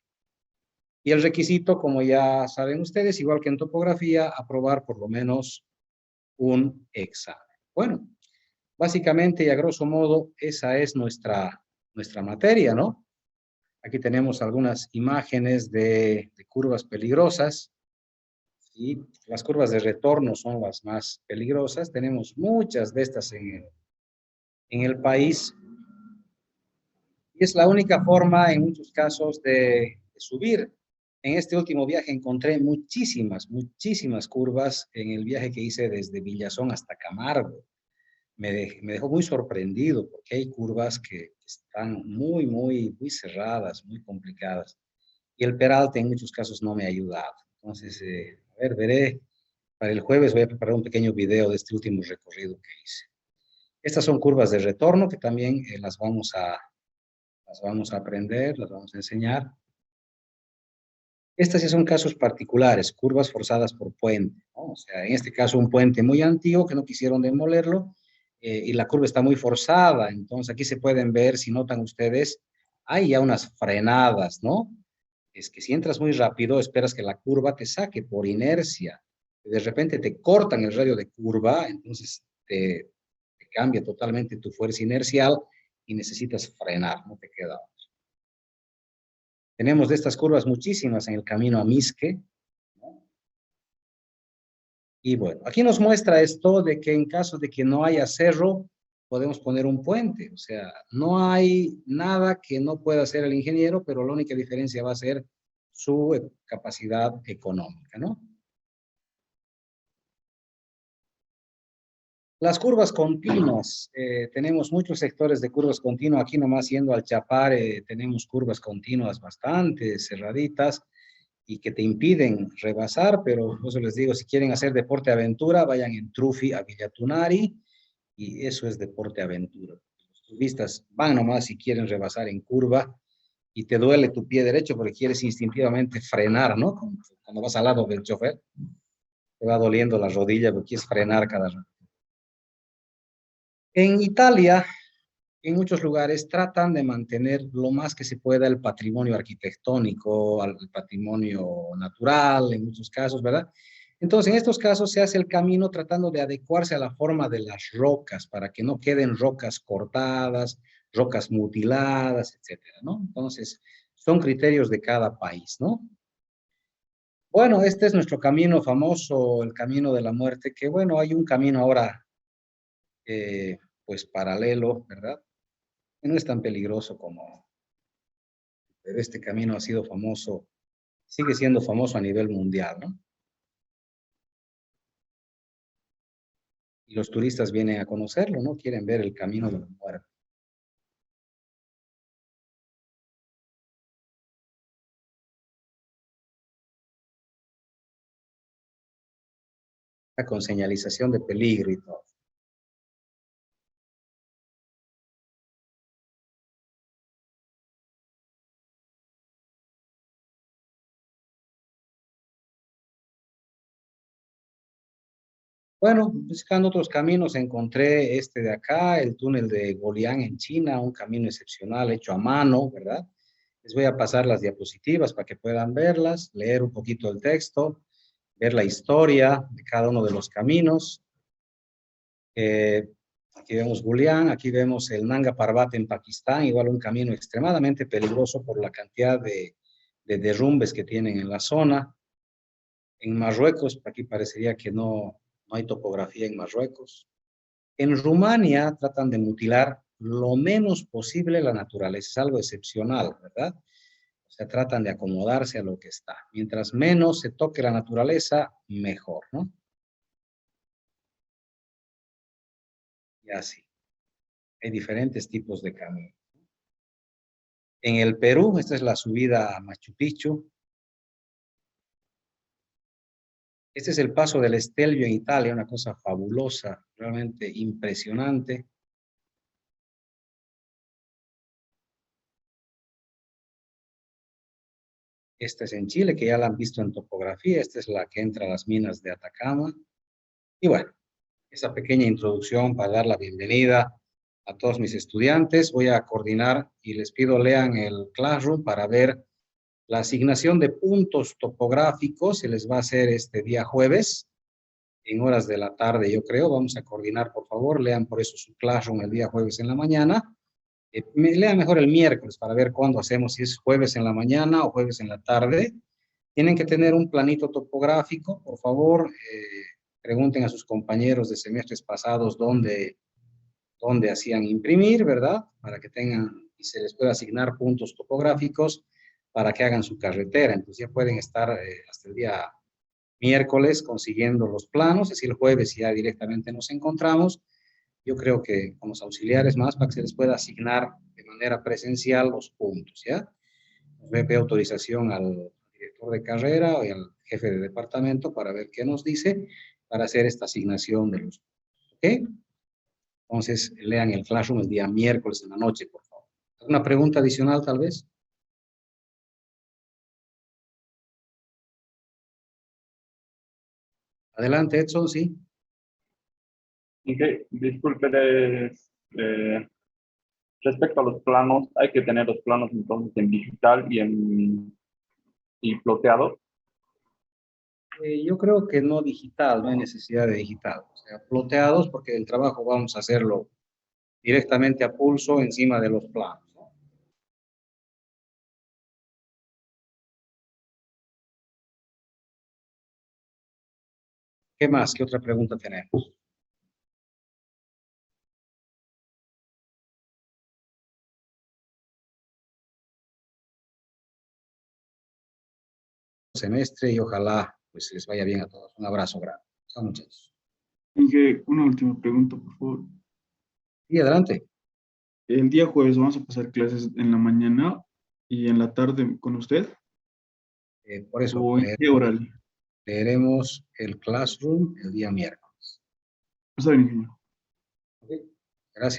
Y el requisito, como ya saben ustedes, igual que en topografía, aprobar por lo menos un examen. Bueno, básicamente y a grosso modo, esa es nuestra materia, ¿no? Aquí tenemos algunas imágenes de curvas peligrosas. Y las curvas de retorno son las más peligrosas. Tenemos muchas de estas en el país. Y es la única forma, en muchos casos, de subir. En este último viaje encontré muchísimas curvas en el viaje que hice desde Villazón hasta Camargo. Me dejó muy sorprendido porque hay curvas que están muy cerradas, muy complicadas. Y el peralte en muchos casos no me ha ayudado. Entonces, a ver, veré. Para el jueves voy a preparar un pequeño video de este último recorrido que hice. Estas son curvas de retorno que también las vamos a aprender, las vamos a enseñar. Estas ya son casos particulares, curvas forzadas por puente, ¿no? O sea, en este caso un puente muy antiguo que no quisieron demolerlo y la curva está muy forzada. Entonces aquí se pueden ver, si notan ustedes, hay ya unas frenadas, ¿no? Es que si entras muy rápido, esperas que la curva te saque por inercia. De repente te cortan el radio de curva, entonces te cambia totalmente tu fuerza inercial y necesitas frenar, no te queda otra. Tenemos de estas curvas muchísimas en el camino a Misque, ¿no? Y bueno, aquí nos muestra esto de que en caso de que no haya cerro, podemos poner un puente. O sea, no hay nada que no pueda hacer el ingeniero, pero la única diferencia va a ser su capacidad económica, ¿no? Las curvas continuas, tenemos muchos sectores de curvas continuas. Aquí nomás yendo al Chapar, tenemos curvas continuas bastante cerraditas y que te impiden rebasar, pero por eso les digo, si quieren hacer deporte aventura, vayan en Trufi a Villatunari y eso es deporte aventura. Los turistas van nomás si quieren rebasar en curva y te duele tu pie derecho porque quieres instintivamente frenar, ¿no? Cuando vas al lado del chofer, te va doliendo la rodilla porque quieres frenar cada rato. En Italia, en muchos lugares, tratan de mantener lo más que se pueda el patrimonio arquitectónico, el patrimonio natural, en muchos casos, ¿verdad? Entonces, en estos casos se hace el camino tratando de adecuarse a la forma de las rocas, para que no queden rocas cortadas, rocas mutiladas, etcétera, ¿no? Entonces, son criterios de cada país, ¿no? Bueno, este es nuestro camino famoso, el camino de la muerte, que bueno, hay un camino ahora pues paralelo, ¿verdad? Que no es tan peligroso como, pero este camino ha sido famoso, sigue siendo famoso a nivel mundial, ¿no? Y los turistas vienen a conocerlo, ¿no? Quieren ver el camino de la muerte. Con señalización de peligro y todo. Bueno, buscando otros caminos, encontré este de acá, el túnel de Golián en China, un camino excepcional hecho a mano, ¿verdad? Les voy a pasar las diapositivas para que puedan verlas, leer un poquito el texto, ver la historia de cada uno de los caminos. Aquí vemos Golián, aquí vemos el Nanga Parbat en Pakistán, igual un camino extremadamente peligroso por la cantidad de derrumbes que tienen en la zona. En Marruecos, aquí parecería que no hay topografía en Marruecos. En Rumania tratan de mutilar lo menos posible la naturaleza, es algo excepcional, ¿verdad? O sea, tratan de acomodarse a lo que está. Mientras menos se toque la naturaleza, mejor, ¿no? Y así. Hay diferentes tipos de caminos. En el Perú, esta es la subida a Machu Picchu. Este es el paso del Stelvio en Italia, una cosa fabulosa, realmente impresionante. Esta es en Chile, que ya la han visto en topografía. Esta es la que entra a las minas de Atacama. Y bueno, esa pequeña introducción para dar la bienvenida a todos mis estudiantes. Voy a coordinar y les pido lean el Classroom para ver la asignación de puntos topográficos. Se les va a hacer este día jueves, en horas de la tarde, yo creo. Vamos a coordinar, por favor. Lean por eso su Classroom el día jueves en la mañana. Lean mejor el miércoles para ver cuándo hacemos, si es jueves en la mañana o jueves en la tarde. Tienen que tener un planito topográfico, por favor. Pregunten a sus compañeros de semestres pasados dónde hacían imprimir, ¿verdad? Para que tengan y se les pueda asignar puntos topográficos para que hagan su carretera. Entonces ya pueden estar hasta el día miércoles consiguiendo los planos, así el jueves ya directamente nos encontramos. Yo creo que con los auxiliares más para que se les pueda asignar de manera presencial los puntos, ¿ya? Nos voy a pedir autorización al director de carrera y al jefe de departamento para ver qué nos dice para hacer esta asignación de los puntos, ¿ok? Entonces, lean el Classroom el día miércoles en la noche, por favor. ¿Alguna pregunta adicional, tal vez? Adelante, Edson, sí. Ok, disculpe, respecto a los planos, hay que tener los planos entonces en digital y ploteados. Yo creo que no digital, no hay necesidad de digital. O sea, ploteados, porque el trabajo vamos a hacerlo directamente a pulso encima de los planos, ¿no? ¿Qué más? ¿Qué otra pregunta tenemos? Semestre y ojalá pues les vaya bien a todos. Un abrazo grande. Chao, muchachos. Inge, una última pregunta, por favor. Y adelante. El día jueves vamos a pasar clases en la mañana y en la tarde con usted, Por eso ¿o en qué horario? leeremos el Classroom el día miércoles. Está bien, ingeniero. ¿Ok? Gracias.